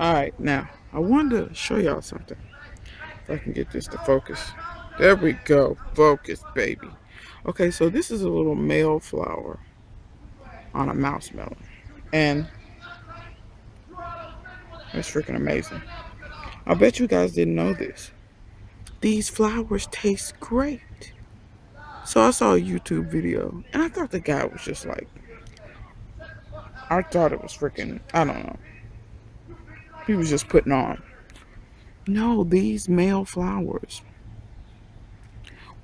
Alright, now, I wanted to show y'all something. If I can get this to focus. There we go. Focus, baby. Okay, so this is a little male flower on a mouse melon. And it's freaking amazing. I bet you guys didn't know this. These flowers taste great. So I saw a YouTube video, and I thought the guy was just like, I thought it was freaking, I don't know. He was just putting on. No, these male flowers,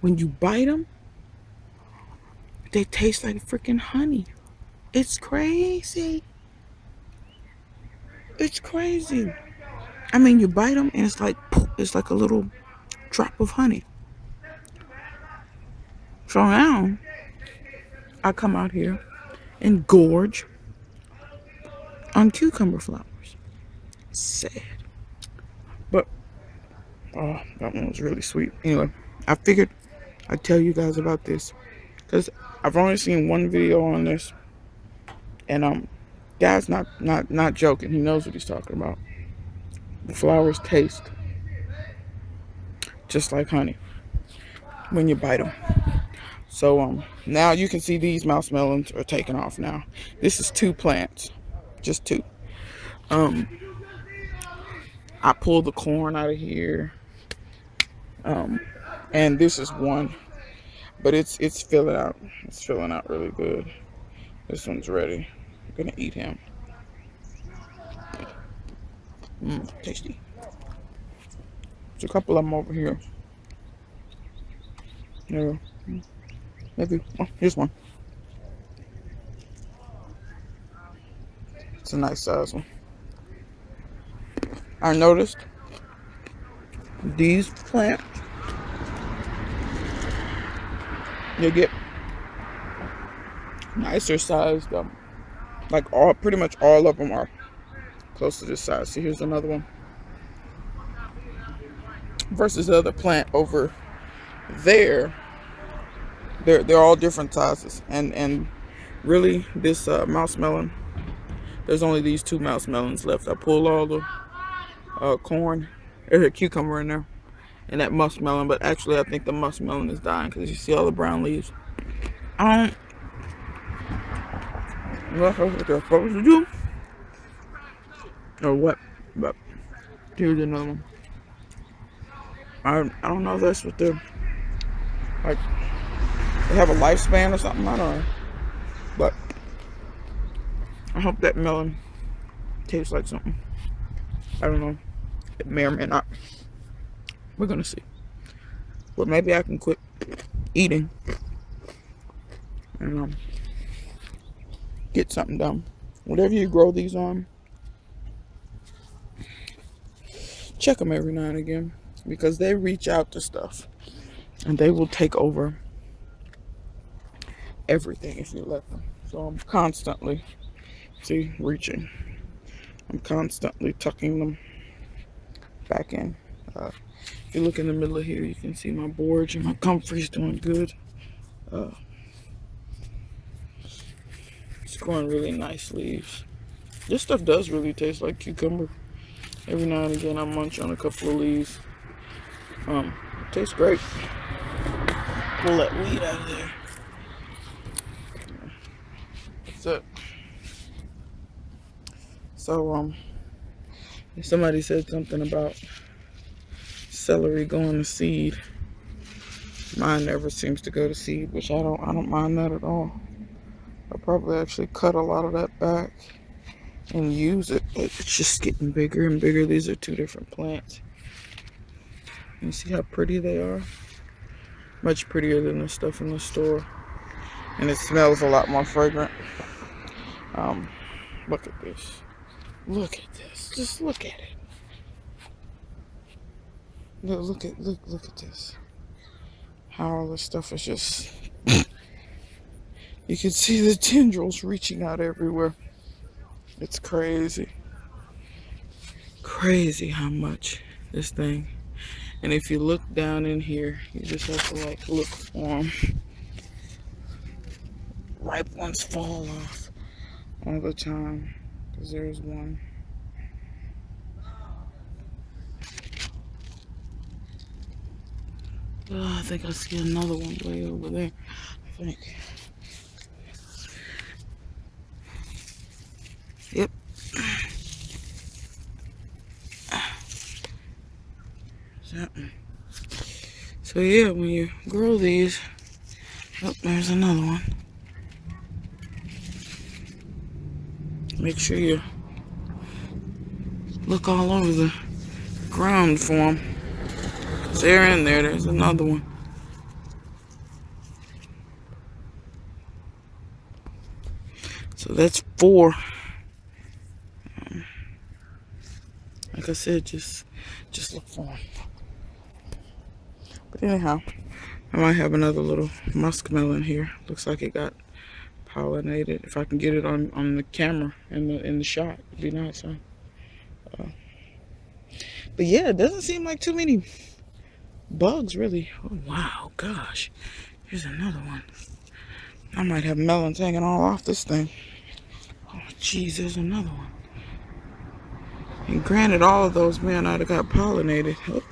when you bite them, they taste like freaking honey. It's crazy. It's crazy. I mean, you bite them, and it's like a little drop of honey. So now, I come out here and gorge on cucumber flowers. Sad. But, oh, that one was really sweet. Anyway, I figured I'd tell you guys about this. Because I've only seen one video on this. And, guy's not joking. He knows what he's talking about. The flowers taste just like honey when you bite them. So, now you can see these mouse melons are taking off now. This is 2 plants. Just 2. I pulled the corn out of here. And this is 1. But it's filling out. It's filling out really good. This one's ready. I'm gonna eat him. Tasty. There's a couple of them over here. Yeah. Maybe. Oh, here's one. It's a nice size one. I noticed these plants, you get nicer sized. Like pretty much all of them are close to this size. See, here's another one. Versus the other plant over there, they're all different sizes. And really, this mouse melon, there's only these 2 mouse melons left. I pulled all the corn, there's a cucumber in there, and that muskmelon. But actually, I think the muskmelon is dying because you see all the brown leaves. That's what they're supposed to do, or what? But here's another one. I don't know if that's what they're like. They have a lifespan or something. I don't know. But I hope that melon tastes like something. I don't know. It may or may not. We're gonna see. But maybe I can quit eating and get something done. Whatever you grow these on, check them every now and again, because they reach out to stuff and they will take over everything if you let them. So I'm constantly reaching. I'm constantly tucking them back in. If you look in the middle of here, you can see my borage and my comfrey's doing good. It's growing really nice leaves. This stuff does really taste like cucumber. Every now and again I munch on a couple of leaves. It tastes great. Pull that weed out of there. That's it. So somebody said something about celery going to seed. Mine never seems to go to seed, which I don't mind that at all. I'll probably actually cut a lot of that back and use it. It's just getting bigger and bigger. These are 2 different plants. You see how pretty they are? Much prettier than the stuff in the store. And it smells a lot more fragrant. Look at this. Look at this. Just look at it. Look at this. How all this stuff is just you can see the tendrils reaching out everywhere. It's crazy. Crazy how much this thing. And if you look down in here, you just have to like look for them. Ripe ones fall off all the time. Because there's one. I think I see another one way over there. I think. Yep. So yeah, when you grow these, oh, there's another one. Make sure you look all over the ground for them. They're in there. There's another one. So that's 4. Like I said, just look for them. But anyhow, I might have another little muskmelon here. Looks like it got pollinated. If I can get it on the camera in the shot, it'd be nice, huh? But yeah, it doesn't seem like too many bugs, really. Oh wow, gosh, here's another one. I might have melons hanging all off this thing. Oh geez, there's another one. And granted, all of those may not have got pollinated. Oh,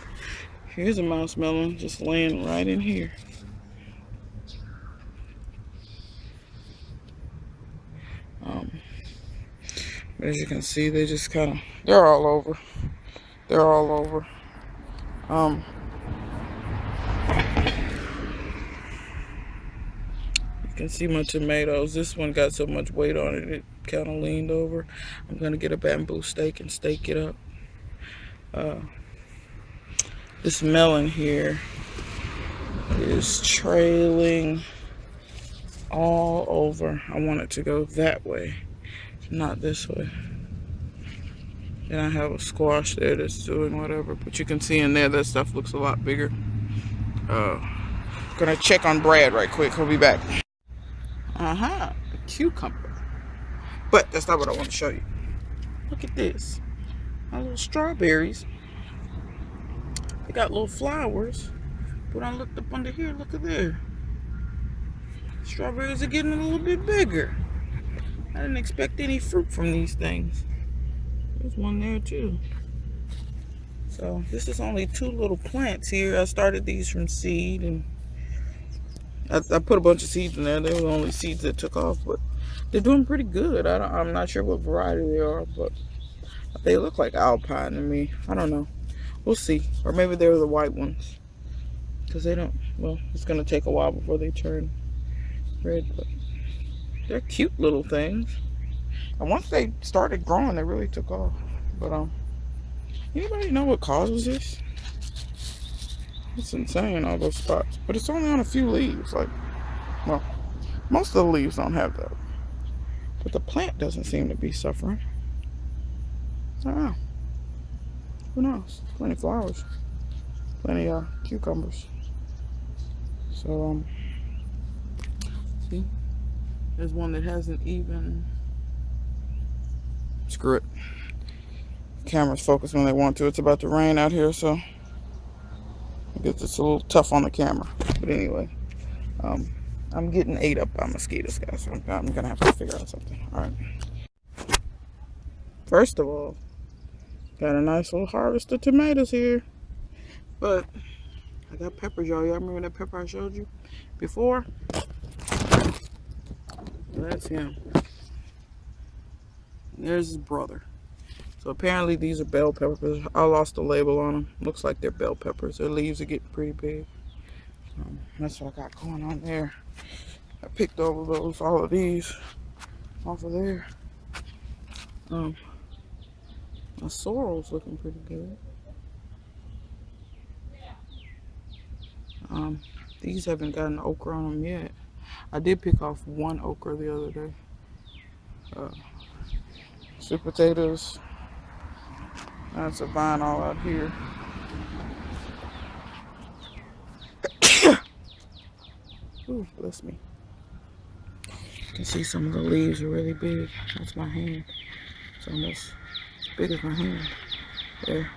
here's a mouse melon just laying right in here. As you can see, they just they're all over. They're all over. You can see my tomatoes. This one got so much weight on it, it kind of leaned over. I'm gonna get a bamboo stake and stake it up. This melon here is trailing all over. I want it to go that way, not this way. And I have a squash there that's doing whatever, but you can see in there that stuff looks a lot bigger. Gonna check on Brad right quick. He'll be back. A cucumber. But that's not what I want to show you. Look at this. My little strawberries. They got little flowers. But I looked up under here, look at there. Strawberries are getting a little bit bigger. I didn't expect any fruit from these things. There's one there too. So this is only 2 little plants here. I started these from seed, and I put a bunch of seeds in there. They were the only seeds that took off, but they're doing pretty good. I'm not sure what variety they are, but they look like alpine to me. I don't know. We'll see. Or maybe they're the white ones, because they don't, well, it's going to take a while before they turn red, but they're cute little things. And once they started growing, they really took off. But anybody know what causes this? It's insane, all those spots. But it's only on a few leaves. Like, well, most of the leaves don't have that. But the plant doesn't seem to be suffering. I don't know. Who knows? Plenty of flowers. Plenty of cucumbers. So, see? There's one that hasn't even... Screw it. Cameras focus when they want to. It's about to rain out here, so I guess it's a little tough on the camera. But anyway, I'm getting ate up by mosquitoes, guys. So I'm gonna have to figure out something. All right. First of all, got a nice little harvest of tomatoes here, but I got peppers, y'all. Y'all remember that pepper I showed you before? Well, that's him. There's his brother. So apparently these are bell peppers. I lost the label on them. Looks like they're bell peppers. Their leaves are getting pretty big. That's what I got going on there. I picked over all of these off of there. My sorrel's looking pretty good. These haven't gotten okra on them yet. I did pick off one okra the other day. Sweet potatoes. That's a vine all out here. Ooh, bless me. You can see some of the leaves are really big. That's my hand. It's almost as big as my hand. There.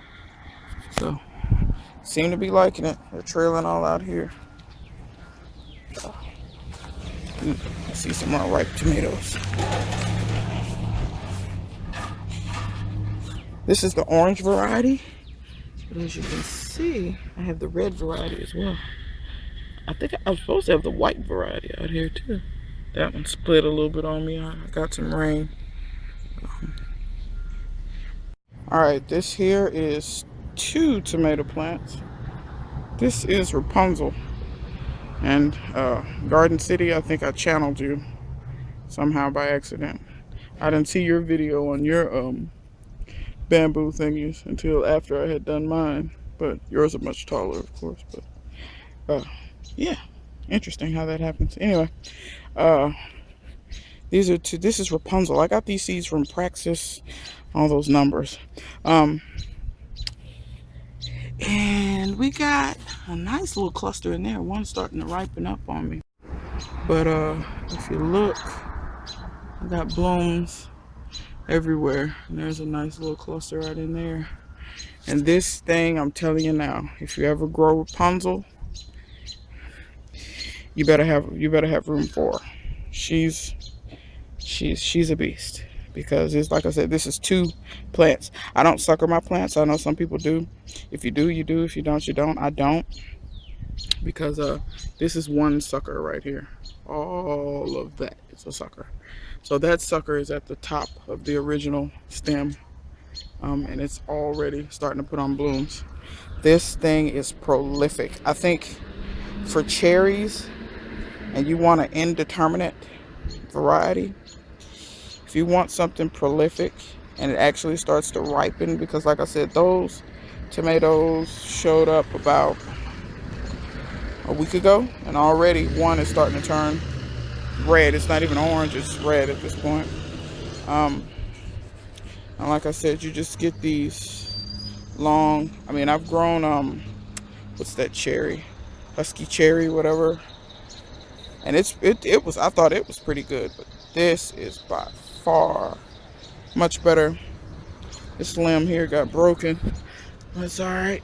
So, seem to be liking it. They're trailing all out here. I see some more ripe tomatoes. This is the orange variety. But as you can see, I have the red variety as well. I think I was supposed to have the white variety out here too. That one split a little bit on me. I got some rain. All right, this here is 2 tomato plants. This is Rapunzel. And Garden City, I think I channeled you somehow by accident. I didn't see your video on your bamboo thingies until after I had done mine. But yours are much taller, of course. But yeah, interesting how that happens. Anyway, these are 2. This is Rapunzel. I got these seeds from Praxis, all those numbers. And we got a nice little cluster in there. One's starting to ripen up on me. But if you look, I got blooms everywhere. And there's a nice little cluster right in there. And this thing, I'm telling you now, if you ever grow Rapunzel, you better have room for her. She's a beast. Because it's like I said, this is 2 plants. I don't sucker my plants. I know some people do. If you do, you do. If you don't, you don't. I don't. Because this is 1 sucker right here. All of that is a sucker. So that sucker is at the top of the original stem. And it's already starting to put on blooms. This thing is prolific. I think for cherries, and you want an indeterminate variety, if you want something prolific and it actually starts to ripen, because like I said, those tomatoes showed up about a week ago, and already one is starting to turn red. It's not even orange, it's red at this point. And like I said, you just get these long, I mean, I've grown what's that cherry, husky cherry, whatever, and I thought it was pretty good, but this is by far much better. This limb here got broken, but it's all right.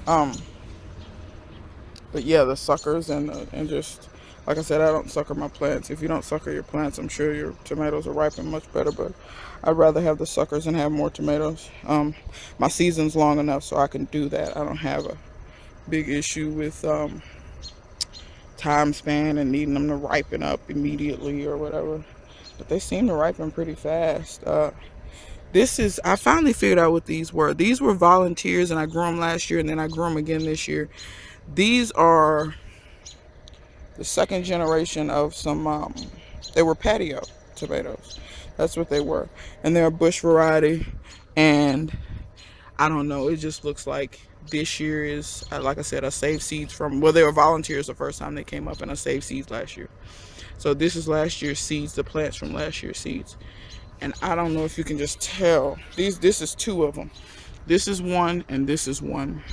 But yeah, the suckers and just like I said, I don't sucker my plants. If you don't sucker your plants, I'm sure your tomatoes will ripen much better. But I'd rather have the suckers and have more tomatoes. My season's long enough so I can do that. I don't have a big issue with time span and needing them to ripen up immediately or whatever. But they seem to ripen pretty fast. I finally figured out what these were. These were volunteers, and I grew them last year, and then I grew them again this year. These are the 2nd generation of some, they were patio tomatoes. That's what they were. And they're a bush variety. And I don't know, it just looks like this year is, like I said, I saved seeds from, well, they were volunteers the first time they came up, and I saved seeds last year. So this is last year's seeds, the plants from last year's seeds. And I don't know if you can just tell. This is 2 of them. This is 1 and this is 1.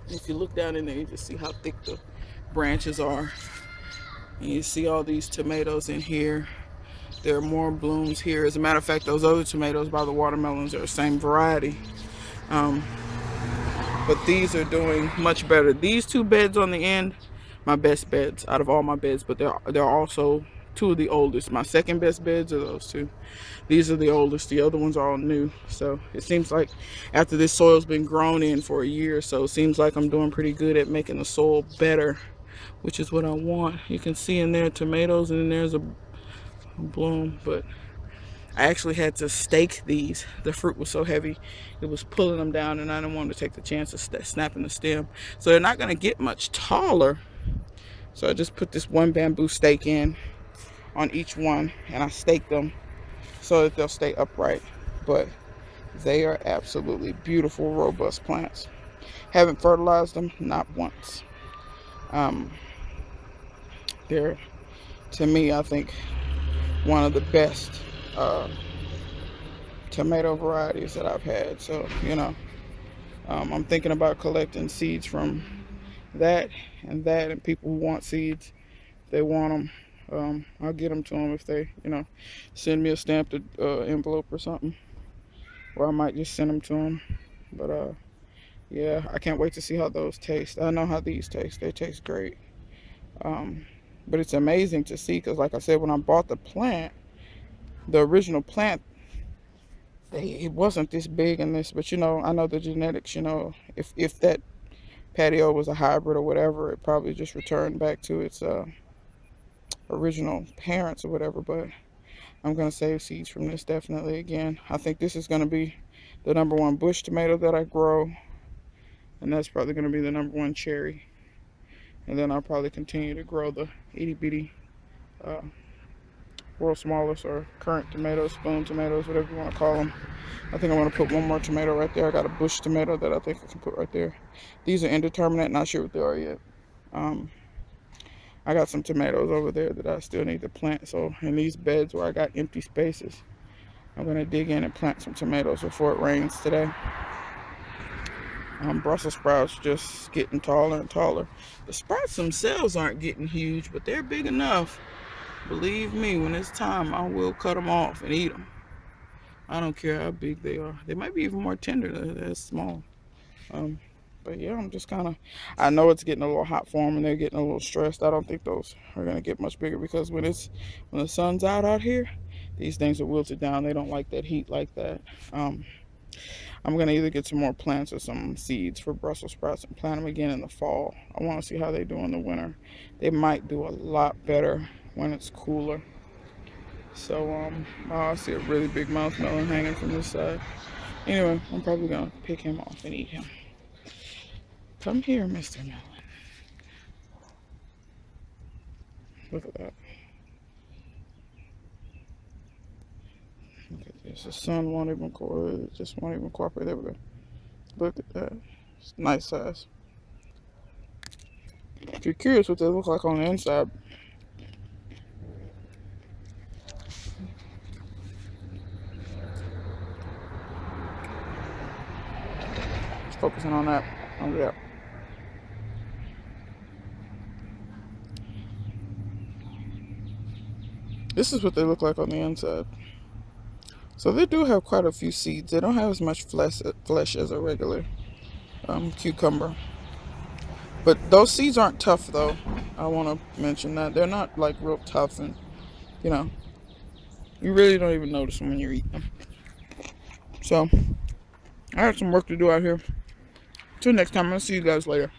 If you look down in there, you just see how thick the branches are. And you see all these tomatoes in here. There are more blooms here. As a matter of fact, those other tomatoes by the watermelons are the same variety. But these are doing much better. These 2 beds on the end, my best beds out of all my beds, but they're also 2 of the oldest. My 2nd best beds are those 2. These are the oldest. The other ones are all new. So it seems like after this soil's been grown in for a year or so, it seems like I'm doing pretty good at making the soil better, which is what I want. You can see in there tomatoes, and then there's a bloom, but I actually had to stake these. The fruit was so heavy, it was pulling them down, and I didn't want to take the chance of snapping the stem. So they're not going to get much taller. So I just put this 1 bamboo stake in on each one, and I stake them so that they'll stay upright. But they are absolutely beautiful, robust plants. Haven't fertilized them, not once. They're, to me, I think, one of the best tomato varieties that I've had. So, you know, I'm thinking about collecting seeds from that, and people who want seeds, if they want them, I'll get them to them if they, you know, send me a stamped envelope or something, or I might just send them to them. But yeah, I can't wait to see how those taste. I know how these taste. They taste great. But it's amazing to see, because like I said, when I bought the plant, the original plant, it wasn't this big and this, but you know, I know the genetics, you know, if that patio was a hybrid or whatever, it probably just returned back to its original parents or whatever. But I'm going to save seeds from this definitely again. I think this is going to be the #1 bush tomato that I grow. And that's probably going to be the #1 cherry. And then I'll probably continue to grow the itty bitty world's smallest or current tomatoes, spoon tomatoes, whatever you want to call them. I think I'm going to put one more tomato right there. I got a bush tomato that I think I can put right there. These are indeterminate, not sure what they are yet. I got some tomatoes over there that I still need to plant. So in these beds where I got empty spaces, I'm going to dig in and plant some tomatoes before it rains today. Brussels sprouts just getting taller and taller. The sprouts themselves aren't getting huge, but they're big enough. Believe me, when it's time, I will cut them off and eat them. I don't care how big they are. They might be even more tender than they're small. But yeah, I'm just kind of, I know it's getting a little hot for them and they're getting a little stressed. I don't think those are going to get much bigger because when the sun's out here, these things are wilted down. They don't like that heat like that. I'm going to either get some more plants or some seeds for Brussels sprouts and plant them again in the fall. I want to see how they do in the winter. They might do a lot better when it's cooler. So, I see a really big mouth melon hanging from this side. Anyway, I'm probably going to pick him off and eat him. Come here, Mr. Melon. Look at that. Look at this. The sun won't even cooperate. It just won't even cooperate. There we go. Look at that. It's nice size. If you're curious what they look like on the inside, just focusing on that. Oh, yeah. This is what they look like on the inside. So they do have quite a few seeds. They don't have as much flesh as a regular cucumber. But those seeds aren't tough though. I want to mention that. They're not like real tough and, you really don't even notice them when you eat them. So, I have some work to do out here. Till next time, I'll see you guys later.